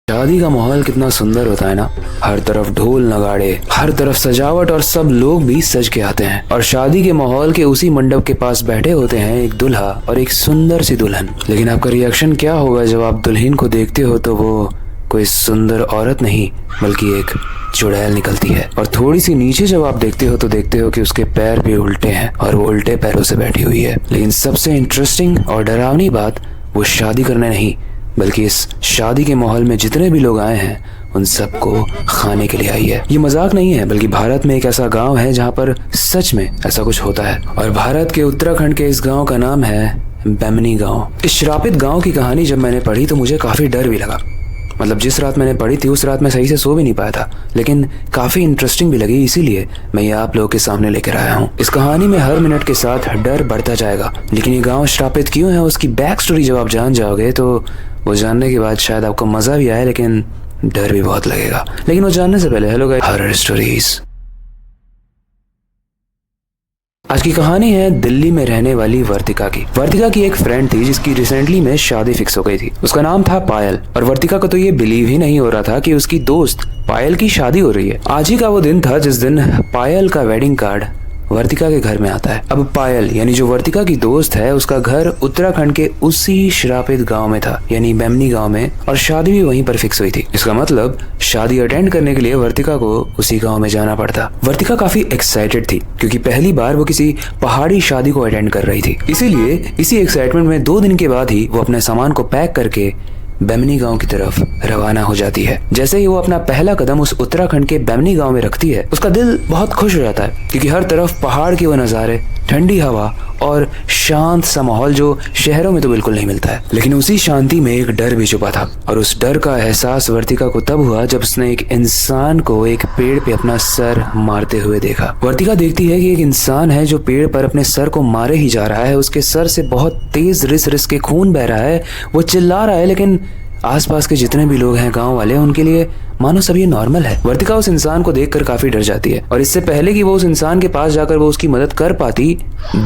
शादी का माहौल कितना सुंदर होता है ना। हर तरफ ढोल नगाड़े, हर तरफ सजावट और सब लोग भी सज के आते हैं। और शादी के माहौल के उसी मंडप के पास बैठे होते हैं एक दूल्हा और एक सुंदर सी दुल्हन। लेकिन आपका रिएक्शन क्या होगा जब आप दुल्हन को देखते हो तो वो कोई सुंदर औरत नहीं बल्कि एक चुड़ैल निकलती है। और थोड़ी सी नीचे जब आप देखते हो कि उसके पैर भी उल्टे हैं और वो उल्टे पैरों से बैठी हुई है। लेकिन सबसे इंटरेस्टिंग और डरावनी बात, वो शादी करने नहीं बल्कि इस शादी के माहौल में जितने भी लोग आए हैं उन सबको खाने के लिए आई है। ये मजाक नहीं है बल्कि भारत में एक ऐसा गांव है जहां पर सच में ऐसा कुछ होता है। और भारत के उत्तराखंड के इस गांव का नाम है बेमनी गांव। इस श्रापित गांव की कहानी जब मैंने पढ़ी तो मुझे काफी डर भी लगा। मतलब जिस रात मैंने पढ़ी थी उस रात मैं सही से सो भी नहीं पाया था, लेकिन काफी इंटरेस्टिंग भी लगी, इसीलिए मैं ये आप लोगों के सामने लेकर आया हूँ। इस कहानी में हर मिनट के साथ डर बढ़ता जाएगा, लेकिन ये गांव श्रापित क्यों है उसकी बैक स्टोरी जब आप जान जाओगे तो वो जानने के बाद शायद आपको मजा भी आए लेकिन डर भी बहुत लगेगा। लेकिन वो जानने से पहले हेलो गाइस, हॉरर स्टोरीज। आज की कहानी है दिल्ली में रहने वाली वर्तिका की। वर्तिका की एक फ्रेंड थी जिसकी रिसेंटली में शादी फिक्स हो गई थी। उसका नाम था पायल। और वर्तिका को तो ये बिलीव ही नहीं हो रहा था कि उसकी दोस्त पायल की शादी हो रही है। आज ही का वो दिन था जिस दिन पायल का वेडिंग कार्ड वर्तिका के घर में आता है। अब पायल यानी जो वर्तिका की दोस्त है उसका घर उत्तराखंड के उसी श्रापित गांव में था, यानी बेमनी गांव में, और शादी भी वहीं पर फिक्स हुई थी। इसका मतलब शादी अटेंड करने के लिए वर्तिका को उसी गांव में जाना पड़ता। वर्तिका काफी एक्साइटेड थी क्योंकि पहली बार वो किसी पहाड़ी शादी को अटेंड कर रही थी। इसीलिए इसी एक्साइटमेंट में 2 दिन के बाद ही वो अपने सामान को पैक करके बेमनी गांव की तरफ रवाना हो जाती है। जैसे ही वो अपना पहला कदम उस उत्तराखंड के बेमनी गांव में रखती है उसका दिल बहुत खुश हो जाता है क्योंकि हर तरफ पहाड़ के वो नज़ारे, ठंडी हवा और शांत सा माहौल जो शहरों में तो बिल्कुल नहीं मिलता है। लेकिन उसी शांति में एक डर भी छुपा था और उस डर का एहसास वर्तिका को तब हुआ जब उसने एक इंसान को एक पेड़ पे अपना सर मारते हुए देखा। वर्तिका देखती है कि एक इंसान है जो पेड़ पर अपने सर को मारे ही जा रहा है। उसके सर से बहुत तेज रिस के खून बह रहा है। वो चिल्ला रहा है लेकिन आसपास के जितने भी लोग हैं गांव वाले, उनके लिए मानो सब ये नॉर्मल है। वर्तिका उस इंसान को देखकर काफी डर जाती है और इससे पहले कि वो उस इंसान के पास जाकर वो उसकी मदद कर पाती,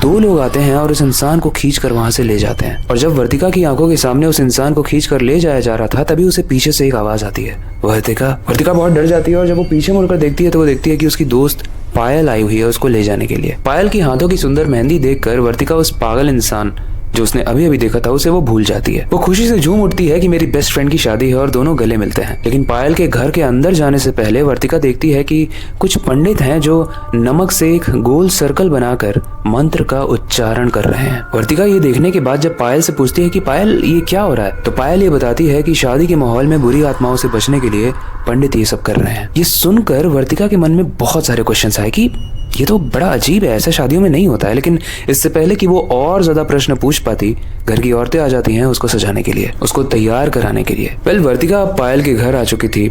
2 लोग आते हैं और उस इंसान को खींचकर वहां से ले जाते हैं। और जब वर्तिका की आंखों के सामने उस इंसान को खींचकर ले जाया जा रहा था तभी उसे पीछे से एक आवाज आती है। वर्तिका बहुत डर जाती है और जब वो पीछे मुड़कर देखती है तो वो देखती है कि उसकी दोस्त पायल आई हुई है उसको ले जाने के लिए। पायल की हाथों की सुंदर मेहंदी देखकर वर्तिका उस पागल इंसान जो उसने अभी अभी देखा था उसे वो भूल जाती है। वो खुशी से झूम उठती है कि मेरी बेस्ट फ्रेंड की शादी है और दोनों गले मिलते हैं। लेकिन पायल के घर के अंदर जाने से पहले वर्तिका देखती है कि कुछ पंडित हैं जो नमक से एक गोल सर्कल बनाकर मंत्र का उच्चारण कर रहे हैं। वर्तिका ये देखने के बाद जब पायल से पूछती है कि पायल ये क्या हो रहा है, तो पायल ये बताती है कि शादी के माहौल में बुरी आत्माओं से बचने के लिए पंडित ये सब कर रहे हैं। ये सुनकर वर्तिका के मन में बहुत सारे क्वेश्चंस आए कि ये तो बड़ा अजीब है, ऐसा शादियों में नहीं होता है। लेकिन इससे पहले कि वो और ज्यादा प्रश्न पूछ पाती, घर की औरतें आ जाती हैं उसको सजाने के लिए, उसको तैयार कराने के लिए। वर्तिका पायल के घर आ चुकी थी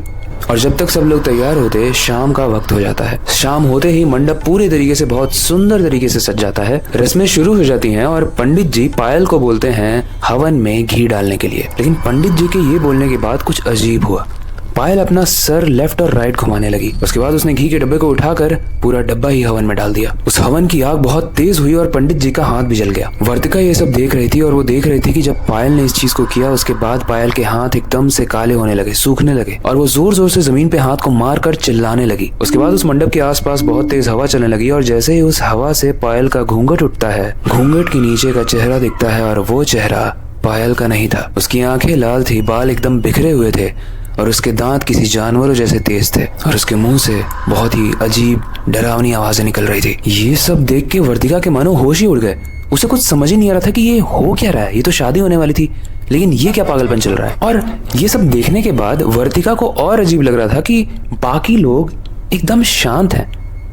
और जब तक सब लोग तैयार होते शाम का वक्त हो जाता है। शाम होते ही मंडप पूरे तरीके से बहुत सुंदर तरीके से सज जाता है। रस्में शुरू हो जाती हैं और पंडित जी पायल को बोलते हैं हवन में घी डालने के लिए। लेकिन पंडित जी के ये बोलने के बाद कुछ अजीब हुआ। पायल अपना सर लेफ्ट और राइट घुमाने लगी। उसके बाद उसने घी के डब्बे को उठाकर पूरा डब्बा ही हवन में डाल दिया। उस हवन की आग बहुत तेज हुई और पंडित जी का हाथ भी जल गया। वर्तिका ये सब देख रही थी और वो देख रही थी कि जब पायल ने इस चीज को किया उसके बाद पायल के हाथ एकदम से काले होने लगे, सूखने लगे और वो जोर जोर से जमीन पे हाथ को मारकर चिल्लाने लगी। उसके बाद उस मंडप के आसपास बहुत तेज हवा चलने लगी और जैसे ही उस हवा से पायल का घूंघट उठता है, घूंघट के नीचे का चेहरा दिखता है और वो चेहरा पायल का नहीं था। उसकी आंखें लाल थी, बाल एकदम बिखरे हुए थे और उसके दांत किसी जानवरों जैसे तेज थे और उसके मुंह से बहुत ही अजीब डरावनी आवाजें निकल रही थी। ये सब देख के वर्तिका के मानो होश ही उड़ गए। उसे कुछ समझ ही नहीं आ रहा था कि ये हो क्या रहा है। ये तो शादी होने वाली थी लेकिन ये क्या पागलपन चल रहा है। और ये सब देखने के बाद वर्तिका को और अजीब लग रहा था कि बाकी लोग एकदम शांत हैं।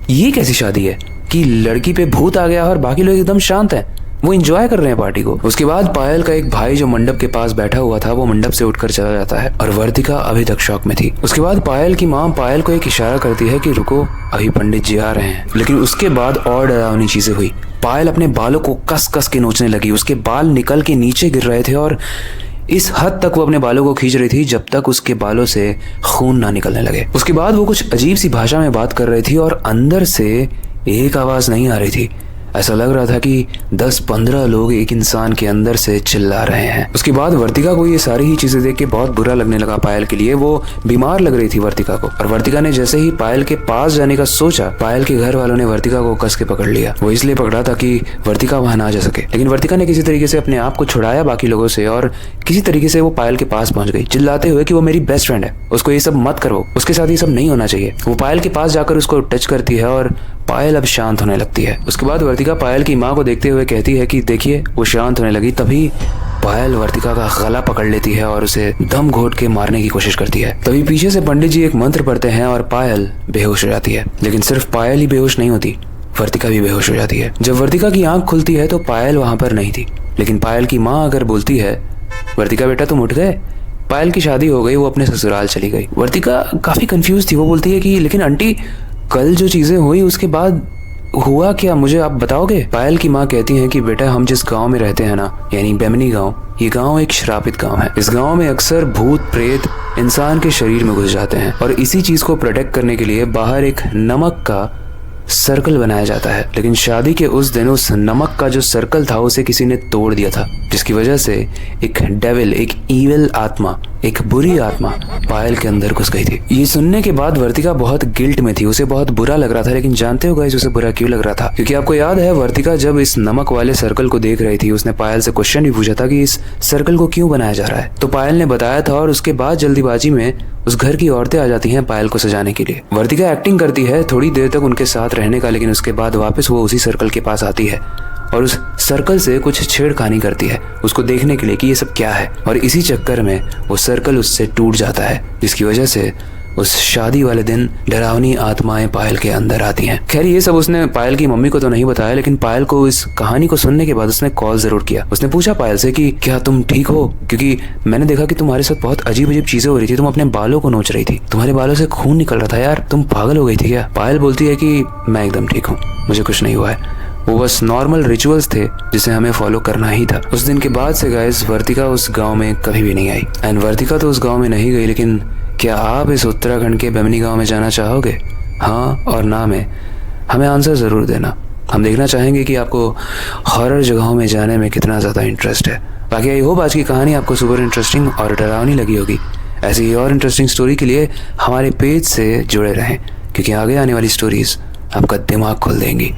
ये कैसी शादी है कि लड़की पे भूत आ गया और बाकी लोग एकदम शांत हैं, वो एंजॉय कर रहे हैं पार्टी को। उसके बाद पायल का एक भाई जो मंडप के पास बैठा हुआ था वो मंडप से उठकर चला जाता है और वर्तिका अभी तक शॉक में थी। उसके बाद पायल की माँ पायल को एक इशारा करती है कि रुको, अभी पंडित जी आ रहे हैं। लेकिन उसके बाद और डरावनी चीजें हुई। पायल अपने बालों को कस कस के नोचने लगी। उसके बाल निकल के नीचे गिर रहे थे और इस हद तक वो अपने बालों को खींच रही थी जब तक उसके बालों से खून ना निकलने लगे। उसके बाद वो कुछ अजीब सी भाषा में बात कर रही थी और अंदर से एक आवाज नहीं आ रही थी ऐसा लग रहा था कि 10-15 लोग एक इंसान के अंदर से चिल्ला रहे हैं। उसके बाद वर्तिका को ये सारी ही चीजें देख के बहुत बुरा लगने लगा पायल के लिए। वो बीमार लग रही थी वर्तिका को, और वर्तिका ने जैसे ही पायल के पास जाने का सोचा, पायल के घर वालों ने वर्तिका को कस के पकड़ लिया। वो इसलिए पकड़ा था कि वर्तिका वहां ना जा सके, लेकिन वर्तिका ने किसी तरीके से अपने आप को छुड़ाया बाकी लोगों से, और किसी तरीके से वो पायल के पास पहुंच गई, चिल्लाते हुए कि वो मेरी बेस्ट फ्रेंड है, उसको ये सब मत करो, उसके साथ ये सब नहीं होना चाहिए। वो पायल के पास जाकर उसको टच करती है और पायल अब शांत होने लगती है। उसके बाद वर्तिका पायल की माँ को देखते हुए कहती है कि देखिए वो शांत होने लगी। तभी पायल वर्तिका का गला पकड़ लेती है और उसे दम घोट के मारने की कोशिश करती है। तभी पीछे से पंडित जी एक मंत्र पढ़ते हैं और पायल बेहोश हो जाती है। लेकिन सिर्फ पायल ही बेहोश नहीं होती, वर्तिका भी बेहोश हो जाती है। जब वर्तिका की आंख खुलती है तो पायल वहां पर नहीं थी, लेकिन पायल की माँ अगर बोलती है वर्तिका बेटा तुम उठ गए, पायल की शादी हो गई, वो अपने ससुराल चली गई। वर्तिका काफी कंफ्यूज थी। वो बोलती है कि लेकिन आंटी कल जो चीजें हुई उसके बाद हुआ क्या, मुझे आप बताओगे? पायल की माँ कहती है कि बेटा हम जिस गांव में रहते हैं ना, यानी बेमनी गांव, ये गांव एक श्रापित गांव है। इस गांव में अक्सर भूत प्रेत इंसान के शरीर में घुस जाते हैं, और इसी चीज को प्रोटेक्ट करने के लिए बाहर एक नमक का सर्कल बनाया जाता है। लेकिन शादी के उस दिन उस नमक का जो सर्कल था उसे किसी ने तोड़ दिया था, जिसकी वजह से एक डेविल, एक ईविल आत्मा, एक बुरी आत्मा पायल के अंदर घुस गई थी। ये सुनने के बाद वर्तिका बहुत गिल्ट में थी, उसे बहुत बुरा लग रहा था। लेकिन जानते हो गाइस उसे बुरा क्यों लग रहा था? क्योंकि आपको याद है वर्तिका जब इस नमक वाले सर्कल को देख रही थी, उसने पायल से क्वेश्चन भी पूछा था कि इस सर्कल को क्यों बनाया जा रहा है। तो पायल ने बताया था, और उसके बाद जल्दीबाजी में उस घर की औरतें आ जाती हैं पायल को सजाने के लिए। वर्तिका एक्टिंग करती है थोड़ी देर तक उनके साथ रहने का, लेकिन उसके बाद वापस वो उसी सर्कल के पास आती है और उस सर्कल से कुछ छेड़खानी करती है उसको देखने के लिए कि ये सब क्या है। और इसी चक्कर में वो सर्कल उससे टूट जाता है, जिसकी वजह से उस शादी वाले दिन डरावनी आत्माएं पायल के अंदर आती हैं। खैर ये सब उसने पायल की मम्मी को तो नहीं बताया, लेकिन पायल को इस कहानी को सुनने के बाद उसने कॉल जरूर किया। उसने पूछा पायल से कि क्या तुम ठीक हो, क्योंकि मैंने देखा कि तुम्हारे साथ बहुत अजीब अजीब चीजें हो रही थी, तुम अपने बालों को नोच रही थी, तुम्हारे बालों से खून निकल रहा था यार, तुम पागल हो गई थी क्या? पायल बोलती है कि मैं एकदम ठीक हूँ, मुझे कुछ नहीं हुआ है, वो बस नॉर्मल रिचुअल्स थे जिसे हमें फॉलो करना ही था। उस दिन के बाद से गाइस वर्तिका उस गांव में कभी भी नहीं आई। एंड वर्तिका तो उस गांव में नहीं गई, लेकिन क्या आप इस उत्तराखंड के बेमनी गांव में जाना चाहोगे? हाँ और ना में हमें आंसर ज़रूर देना। हम देखना चाहेंगे कि आपको हॉरर जगहों में जाने में कितना ज़्यादा इंटरेस्ट है। बाकी आई होप आज की कहानी आपको सुपर इंटरेस्टिंग और डरावनी लगी होगी। ऐसी ही और इंटरेस्टिंग स्टोरी के लिए हमारे पेज से जुड़े रहें, क्योंकि आगे आने वाली स्टोरीज आपका दिमाग खोल देंगी।